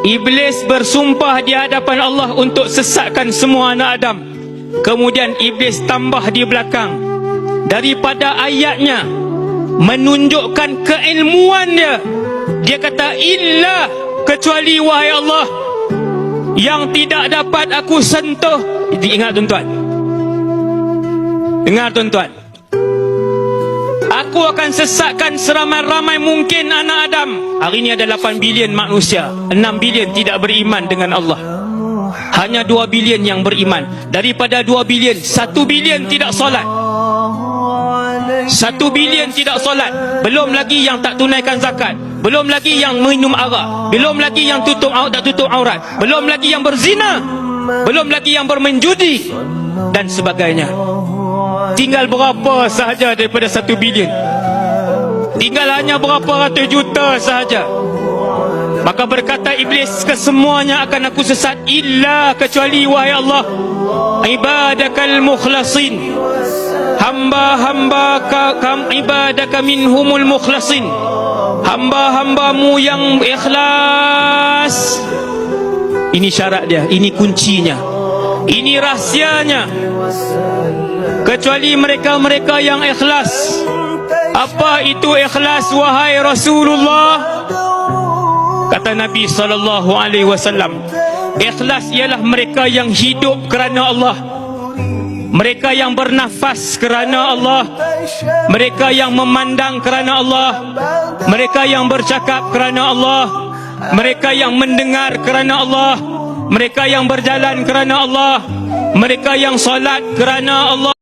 Iblis bersumpah di hadapan Allah untuk sesatkan semua anak Adam. Kemudian Iblis tambah di belakang daripada ayatnya menunjukkan keilmuan dia. Dia kata, illa, kecuali wahai Allah, yang tidak dapat aku sentuh. Ingat tuan-tuan, dengar tuan-tuan, aku akan sesatkan seramai-ramai mungkin anak Adam. Hari ini ada 8 bilion manusia, 6 bilion tidak beriman dengan Allah. Hanya 2 bilion yang beriman. Daripada 2 bilion, 1 bilion tidak solat. 1 bilion tidak solat. Belum lagi yang tak tunaikan zakat. Belum lagi yang minum arak. Belum lagi yang tak tutup aurat. Belum lagi yang berzina. Belum lagi yang bermain judi dan sebagainya. Tinggal berapa sahaja daripada 1 bilion? Tinggal hanya berapa ratus juta sahaja. Maka berkata Iblis, kesemuanya akan aku sesat, illa, kecuali wahai Allah, ibadakal mukhlasin, hamba-hamba ibadaka minhumul mukhlasin, hamba-hambamu yang ikhlas. Ini syarat dia, ini kuncinya, ini rahsianya. Kecuali mereka-mereka yang ikhlas. Apa itu ikhlas wahai Rasulullah? Kata Nabi SAW, ikhlas ialah mereka yang hidup kerana Allah, mereka yang bernafas kerana Allah, mereka yang memandang kerana Allah, mereka yang bercakap kerana Allah, mereka yang mendengar kerana Allah, mereka yang berjalan kerana Allah, mereka yang solat kerana Allah.